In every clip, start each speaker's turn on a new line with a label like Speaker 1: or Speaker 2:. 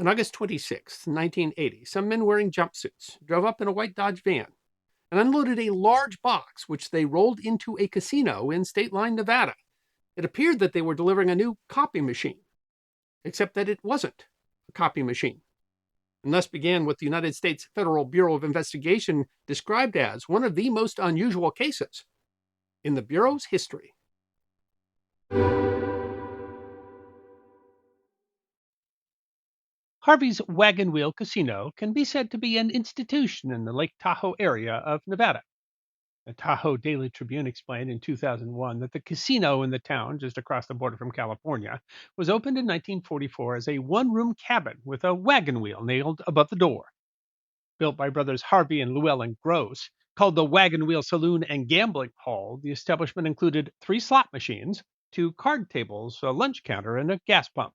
Speaker 1: On August 26, 1980, some men wearing jumpsuits drove up in a white Dodge van and unloaded a large box which they rolled into a casino in Stateline, Nevada. It appeared that they were delivering a new copy machine, except that it wasn't a copy machine. And thus began what the United States Federal Bureau of Investigation described as one of the most unusual cases in the Bureau's history.
Speaker 2: Harvey's Wagon Wheel Casino can be said to be an institution in the Lake Tahoe area of Nevada. The Tahoe Daily Tribune explained in 2001 that the casino in the town, just across the border from California, was opened in 1944 as a one-room cabin with a wagon wheel nailed above the door. Built by brothers Harvey and Llewellyn Gross, called the Wagon Wheel Saloon and Gambling Hall, the establishment included 3 slot machines, 2 card tables, a lunch counter, and a gas pump.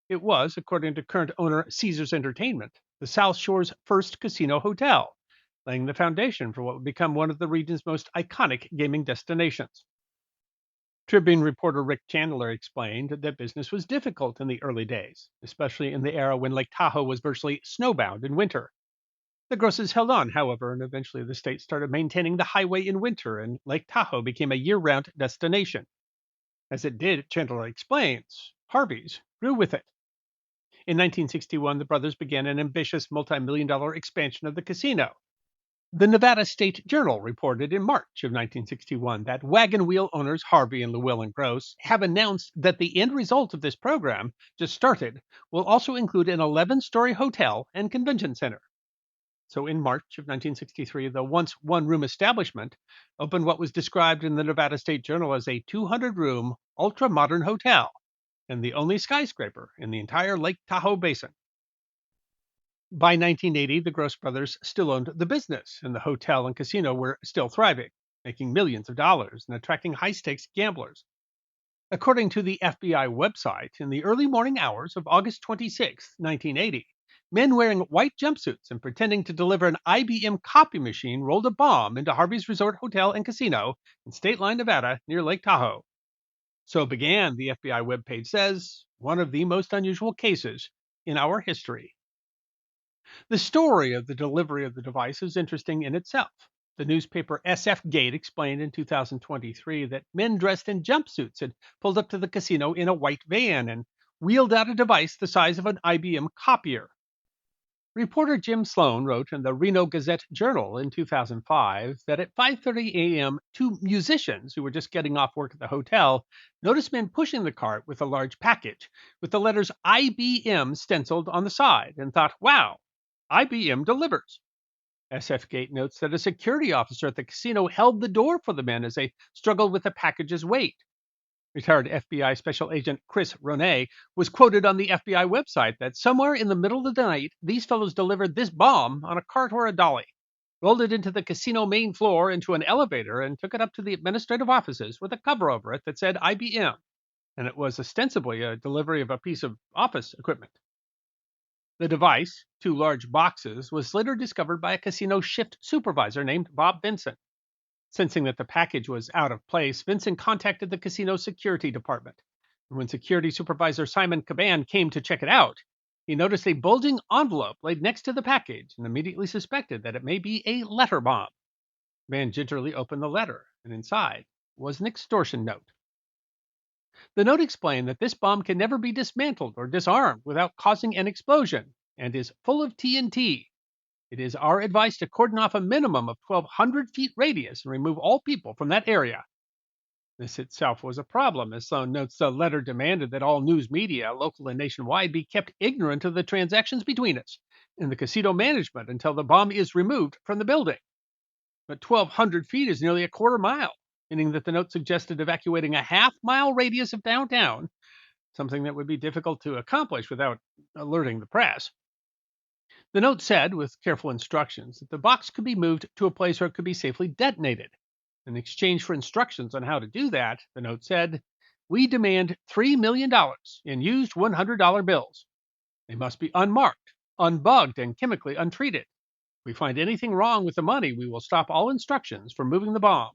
Speaker 2: It was, according to current owner Caesars Entertainment, the South Shore's first casino hotel, laying the foundation for what would become one of the region's most iconic gaming destinations. Tribune reporter Rick Chandler explained that business was difficult in the early days, especially in the era when Lake Tahoe was virtually snowbound in winter. The Grosses held on, however, and eventually the state started maintaining the highway in winter, and Lake Tahoe became a year-round destination. As it did, Chandler explains, Harvey's grew with it. In 1961, the brothers began an ambitious multi-million-dollar expansion of the casino. The Nevada State Journal reported in March of 1961 that wagon wheel owners Harvey and Llewellyn Gross have announced that the end result of this program, just started, will also include an 11-story hotel and convention center. So in March of 1963, the once one-room establishment opened what was described in the Nevada State Journal as a 200-room, ultra-modern hotel, and the only skyscraper in the entire Lake Tahoe basin. By 1980, the Gross brothers still owned the business, and the hotel and casino were still thriving, making millions of dollars and attracting high-stakes gamblers. According to the FBI website, in the early morning hours of August 26, 1980, men wearing white jumpsuits and pretending to deliver an IBM copy machine rolled a bomb into Harvey's Resort Hotel and Casino in Stateline, Nevada, near Lake Tahoe. So began, the FBI webpage says, one of the most unusual cases in our history. The story of the delivery of the device is interesting in itself. The newspaper SF Gate explained in 2023 that men dressed in jumpsuits had pulled up to the casino in a white van and wheeled out a device the size of an IBM copier. Reporter Jim Sloan wrote in the Reno Gazette-Journal in 2005 that at 5:30 a.m., 2 musicians who were just getting off work at the hotel noticed men pushing the cart with a large package with the letters IBM stenciled on the side and thought, wow, IBM delivers. SF Gate notes that a security officer at the casino held the door for the men as they struggled with the package's weight. Retired FBI Special Agent Chris Ronay was quoted on the FBI website that somewhere in the middle of the night, these fellows delivered this bomb on a cart or a dolly, rolled it into the casino main floor into an elevator, and took it up to the administrative offices with a cover over it that said IBM, and it was ostensibly a delivery of a piece of office equipment. The device, 2 large boxes, was later discovered by a casino shift supervisor named Bob Vinson. Sensing that the package was out of place, Vincent contacted the casino security department. And when security supervisor Simon Caban came to check it out, he noticed a bulging envelope laid next to the package and immediately suspected that it may be a letter bomb. Caban gingerly opened the letter, and inside was an extortion note. The note explained that this bomb can never be dismantled or disarmed without causing an explosion and is full of TNT. It is our advice to cordon off a minimum of 1,200 feet radius and remove all people from that area. This itself was a problem, as Sloan notes the letter demanded that all news media, local and nationwide, be kept ignorant of the transactions between us and the casino management until the bomb is removed from the building. But 1,200 feet is nearly a quarter mile, meaning that the note suggested evacuating a half-mile radius of downtown, something that would be difficult to accomplish without alerting the press. The note said, with careful instructions, that the box could be moved to a place where it could be safely detonated. In exchange for instructions on how to do that, the note said, we demand $3 million in used $100 bills. They must be unmarked, unbugged, and chemically untreated. If we find anything wrong with the money, we will stop all instructions for moving the bomb.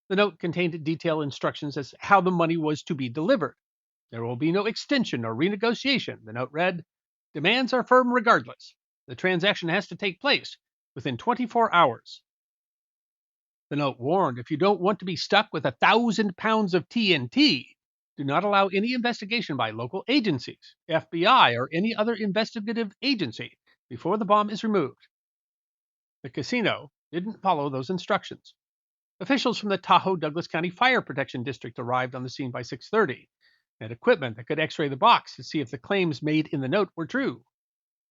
Speaker 2: The note contained detailed instructions as to how the money was to be delivered. There will be no extension or renegotiation, the note read. Demands are firm regardless. The transaction has to take place within 24 hours. The note warned, if you don't want to be stuck with 1,000 pounds of TNT, do not allow any investigation by local agencies, FBI, or any other investigative agency before the bomb is removed. The casino didn't follow those instructions. Officials from the Tahoe Douglas County Fire Protection District arrived on the scene by 6:30 and equipment that could x-ray the box to see if the claims made in the note were true.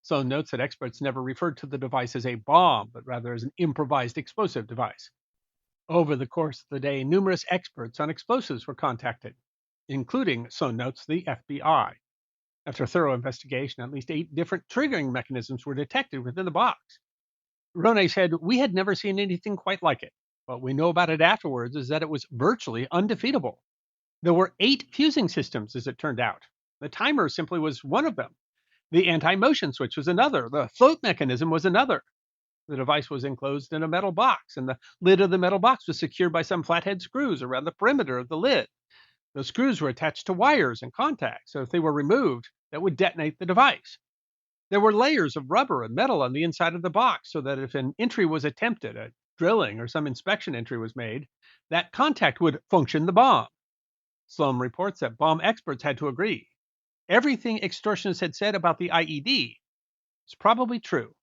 Speaker 2: Sloan notes that experts never referred to the device as a bomb, but rather as an improvised explosive device. Over the course of the day, numerous experts on explosives were contacted, including, Sloan notes, the FBI. After thorough investigation, at least 8 different triggering mechanisms were detected within the box. Ronay said, "We had never seen anything quite like it. What we know about it afterwards is that it was virtually undefeatable. There were 8 fusing systems, as it turned out. The timer simply was one of them. The anti-motion switch was another. The float mechanism was another. The device was enclosed in a metal box, and the lid of the metal box was secured by some flathead screws around the perimeter of the lid. Those screws were attached to wires and contacts, so if they were removed, that would detonate the device. There were layers of rubber and metal on the inside of the box so that if an entry was attempted, a drilling or some inspection entry was made, that contact would function the bomb." Sloan reports that bomb experts had to agree. Everything extortionists had said about the IED was probably true.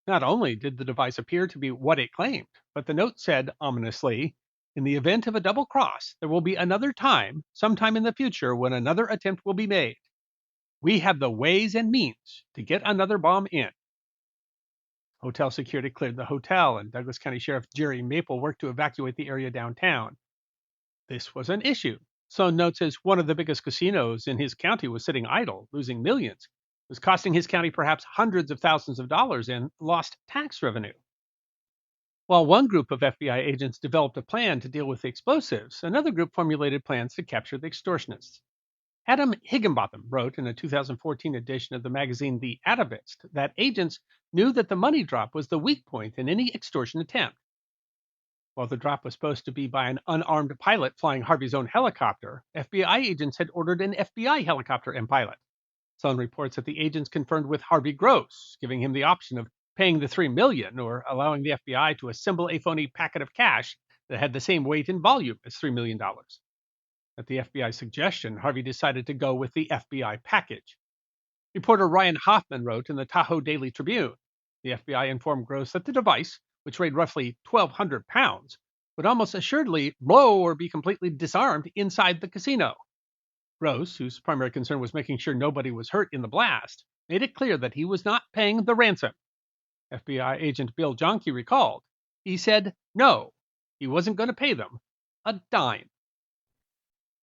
Speaker 2: Not only did the device appear to be what it claimed, but the note said ominously, "In the event of a double cross, there will be another time, sometime in the future, when another attempt will be made. We have the ways and means to get another bomb in." Hotel security cleared the hotel, and Douglas County Sheriff Jerry Maple worked to evacuate the area downtown. This was an issue. Sloan notes as one of the biggest casinos in his county was sitting idle, losing millions. It was costing his county perhaps hundreds of thousands of dollars in lost tax revenue. While one group of FBI agents developed a plan to deal with the explosives, another group formulated plans to capture the extortionists. Adam Higginbotham wrote in a 2014 edition of the magazine The Atavist that agents knew that the money drop was the weak point in any extortion attempt. While the drop was supposed to be by an unarmed pilot flying Harvey's own helicopter, FBI agents had ordered an FBI helicopter and pilot. Sloan reports that the agents confirmed with Harvey Gross, giving him the option of paying the $3 million or allowing the FBI to assemble a phony packet of cash that had the same weight and volume as $3 million. At the FBI's suggestion, Harvey decided to go with the FBI package. Reporter Ryan Hoffman wrote in the Tahoe Daily Tribune, the FBI informed Gross that the device, which weighed roughly 1,200 pounds, would almost assuredly blow or be completely disarmed inside the casino. Gross, whose primary concern was making sure nobody was hurt in the blast, made it clear that he was not paying the ransom. FBI agent Bill Jonke recalled. He said no, he wasn't going to pay them a dime.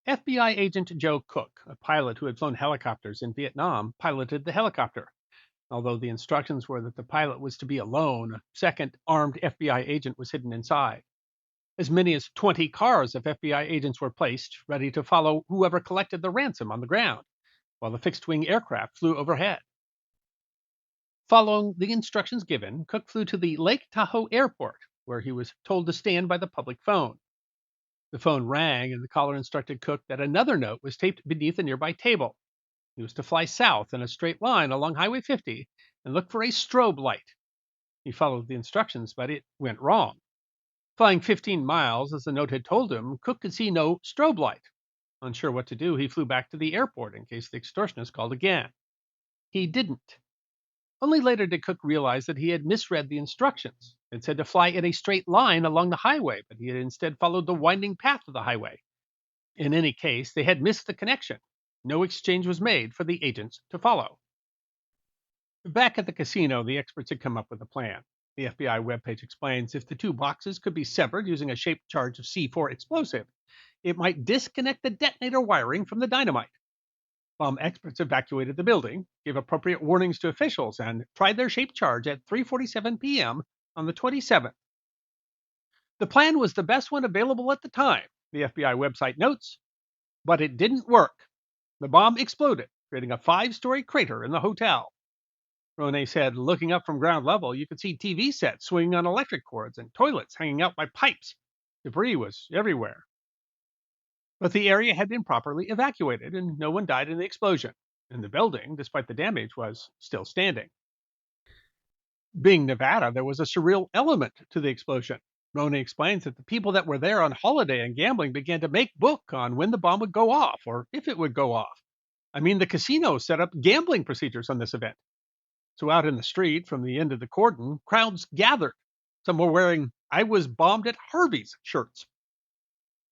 Speaker 2: FBI agent Joe Cook, a pilot who had flown helicopters in Vietnam, piloted the helicopter. Although the instructions were that the pilot was to be alone, a second armed FBI agent was hidden inside. As many as 20 cars of FBI agents were placed, ready to follow whoever collected the ransom on the ground, while the fixed-wing aircraft flew overhead. Following the instructions given, Cook flew to the Lake Tahoe airport, where he was told to stand by the public phone. The phone rang, and the caller instructed Cook that another note was taped beneath a nearby table. He was to fly south in a straight line along Highway 50 and look for a strobe light. He followed the instructions, but it went wrong. Flying 15 miles, as the note had told him, Cook could see no strobe light. Unsure what to do, he flew back to the airport in case the extortionists called again. He didn't. Only later did Cook realize that he had misread the instructions. It said to fly in a straight line along the highway, but he had instead followed the winding path of the highway. In any case, they had missed the connection. No exchange was made for the agents to follow. Back at the casino, the experts had come up with a plan. The FBI webpage explains if the 2 boxes could be severed using a shaped charge of C4 explosive, it might disconnect the detonator wiring from the dynamite. Bomb experts evacuated the building, gave appropriate warnings to officials, and tried their shaped charge at 3:47 p.m. on the 27th. The plan was the best one available at the time, the FBI website notes, but it didn't work. The bomb exploded, creating a 5-story crater in the hotel. Ronay said, looking up from ground level, you could see TV sets swinging on electric cords and toilets hanging out by pipes. Debris was everywhere. But the area had been properly evacuated, and no one died in the explosion. and the building, despite the damage, was still standing. Being Nevada, there was a surreal element to the explosion. Roney explains that the people that were there on holiday and gambling began to make book on when the bomb would go off or if it would go off. I mean, the casino set up gambling procedures on this event. So out in the street from the end of the cordon, crowds gathered. Some were wearing "I was bombed at Harvey's" shirts.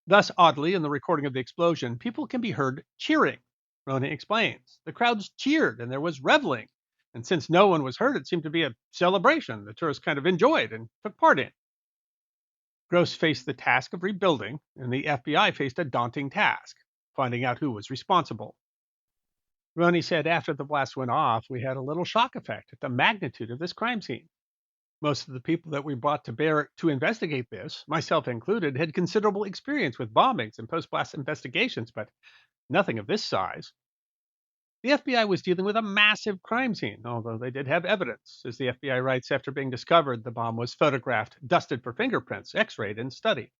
Speaker 2: Thus, oddly, in the recording of the explosion, people can be heard cheering. Roney explains. The crowds cheered and there was reveling. And since no one was hurt, it seemed to be a celebration the tourists kind of enjoyed and took part in. Gross faced the task of rebuilding, and the FBI faced a daunting task, finding out who was responsible. Roney said after the blast went off, we had a little shock effect at the magnitude of this crime scene. Most of the people that we brought to bear to investigate this, myself included, had considerable experience with bombings and post blast investigations, but nothing of this size. The FBI was dealing with a massive crime scene, although they did have evidence. As the FBI writes, after being discovered, the bomb was photographed, dusted for fingerprints, x rayed, and studied.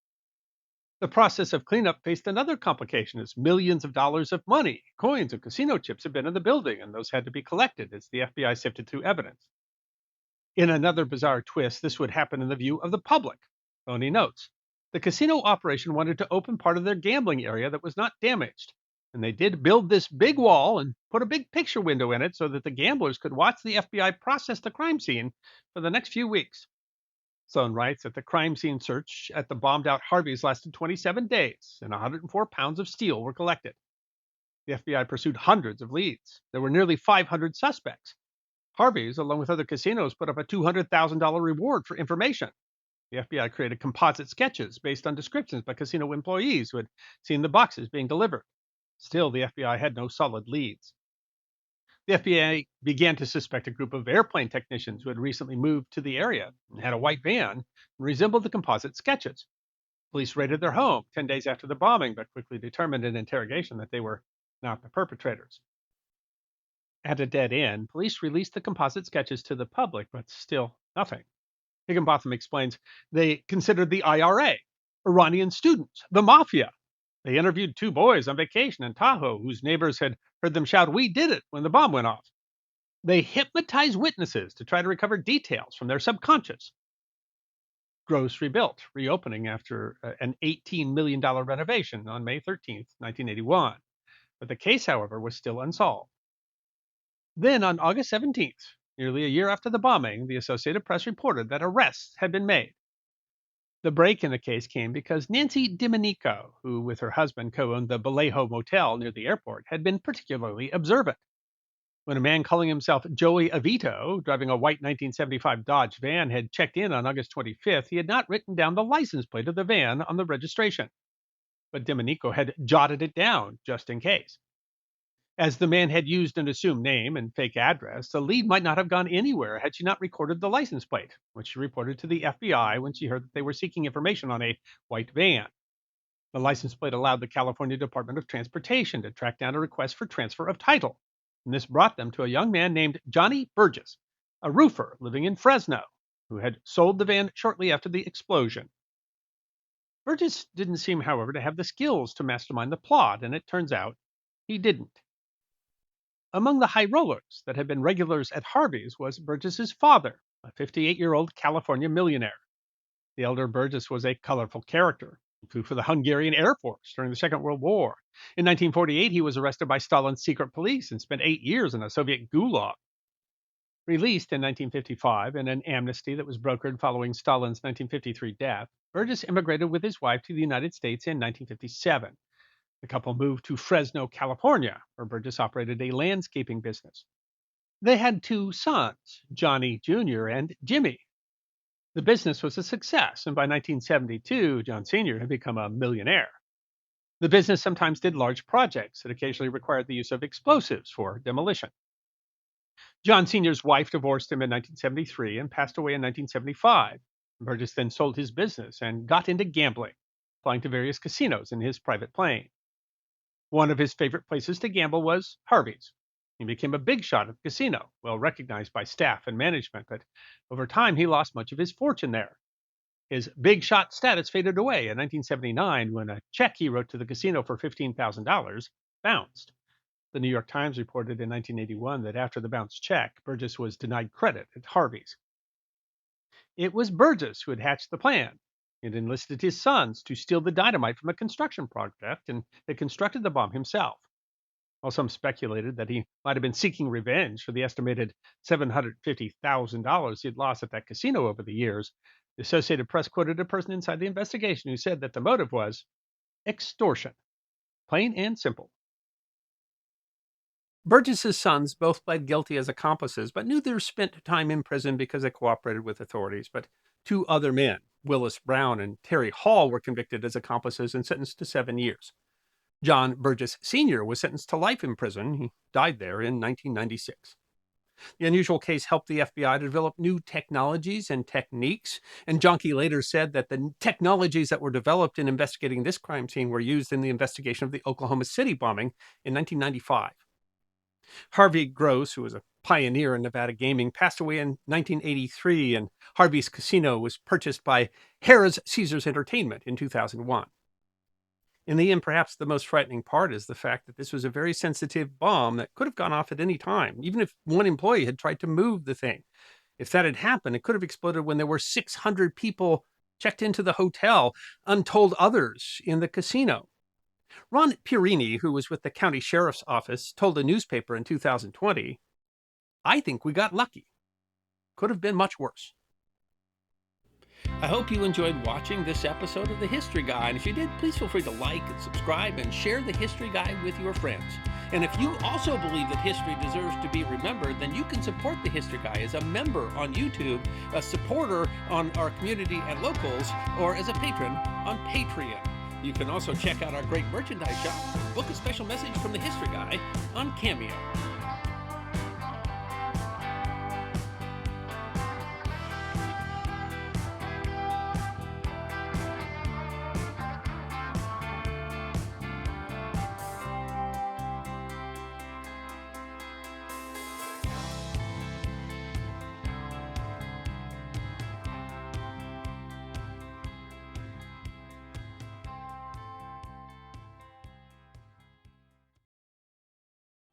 Speaker 2: The process of cleanup faced another complication as millions of dollars of money, coins, and casino chips had been in the building, and those had to be collected as the FBI sifted through evidence. In another bizarre twist, this would happen in the view of the public. Boney notes, the casino operation wanted to open part of their gambling area that was not damaged, and they did build this big wall and put a big picture window in it so that the gamblers could watch the FBI process the crime scene for the next few weeks. Sloan writes that the crime scene search at the bombed out Harvey's lasted 27 days, and 104 pounds of steel were collected. The FBI pursued hundreds of leads. There were nearly 500 suspects. Harvey's, along with other casinos, put up a $200,000 reward for information. The FBI created composite sketches based on descriptions by casino employees who had seen the boxes being delivered. Still, the FBI had no solid leads. The FBI began to suspect a group of airplane technicians who had recently moved to the area and had a white van and resembled the composite sketches. Police raided their home 10 days after the bombing, but quickly determined in interrogation that they were not the perpetrators. At a dead end, police released the composite sketches to the public, but still nothing. Higginbotham explains they considered the IRA, Iranian students, the mafia. They interviewed two boys on vacation in Tahoe whose neighbors had heard them shout, "We did it," when the bomb went off. They hypnotized witnesses to try to recover details from their subconscious. Gross rebuilt, reopening after an $18 million renovation on May 13th, 1981. But the case, however, was still unsolved. Then, on August 17th, nearly a year after the bombing, the Associated Press reported that arrests had been made. The break in the case came because Nancy Domenico, who with her husband co-owned the Vallejo Motel near the airport, had been particularly observant. When a man calling himself Joey Avito, driving a white 1975 Dodge van, had checked in on August 25th, he had not written down the license plate of the van on the registration. But Domenico had jotted it down just in case. As the man had used an assumed name and fake address, the lead might not have gone anywhere had she not recorded the license plate, which she reported to the FBI when she heard that they were seeking information on a white van. The license plate allowed the California Department of Transportation to track down a request for transfer of title, and this brought them to a young man named Johnny Burgess, a roofer living in Fresno, who had sold the van shortly after the explosion. Burgess didn't seem, however, to have the skills to mastermind the plot, and it turns out he didn't. Among the high rollers that had been regulars at Harvey's was Burgess's father, a 58-year-old California millionaire. The elder Burgess was a colorful character. He flew for the Hungarian Air Force during the Second World War. In 1948, he was arrested by Stalin's secret police and spent 8 years in a Soviet gulag. Released in 1955 in an amnesty that was brokered following Stalin's 1953 death, Burgess immigrated with his wife to the United States in 1957. The couple moved to Fresno, California, where Burgess operated a landscaping business. They had two sons, Johnny Jr. and Jimmy. The business was a success, and by 1972, John Sr. had become a millionaire. The business sometimes did large projects that occasionally required the use of explosives for demolition. John Sr.'s wife divorced him in 1973 and passed away in 1975. Burgess then sold his business and got into gambling, flying to various casinos in his private plane. One of his favorite places to gamble was Harvey's. He became a big shot at the casino, well recognized by staff and management, but over time he lost much of his fortune there. His big shot status faded away in 1979 when a check he wrote to the casino for $15,000 bounced. The New York Times reported in 1981 that after the bounced check, Burgess was denied credit at Harvey's. It was Burgess who had hatched the plan. He had enlisted his sons to steal the dynamite from a construction project and had constructed the bomb himself. While some speculated that he might have been seeking revenge for the estimated $750,000 he had lost at that casino over the years, the Associated Press quoted a person inside the investigation who said that the motive was extortion. Plain and simple.
Speaker 1: Burgess's sons both pled guilty as accomplices, but neither spent time in prison because they cooperated with authorities. But two other men, Willis Brown and Terry Hall, were convicted as accomplices and sentenced to 7 years. John Burgess Sr. was sentenced to life in prison. He died there in 1996. The unusual case helped the FBI to develop new technologies and techniques, and Jonke later said that the technologies that were developed in investigating this crime scene were used in the investigation of the Oklahoma City bombing in 1995. Harvey Gross, who was a pioneer in Nevada gaming, passed away in 1983, and Harvey's casino was purchased by Harrah's Caesars Entertainment in 2001. In the end, perhaps the most frightening part is the fact that this was a very sensitive bomb that could have gone off at any time, even if one employee had tried to move the thing. If that had happened, it could have exploded when there were 600 people checked into the hotel, untold others in the casino. Ron Pierini, who was with the county sheriff's office, told a newspaper in 2020, "I think we got lucky. Could have been much worse." I hope you enjoyed watching this episode of The History Guy, and if you did, please feel free to like and subscribe and share The History Guy with your friends. And if you also believe that history deserves to be remembered, then you can support The History Guy as a member on YouTube, a supporter on our community at Locals, or as a patron on Patreon. You can also check out our great merchandise shop, book a special message from The History Guy on Cameo.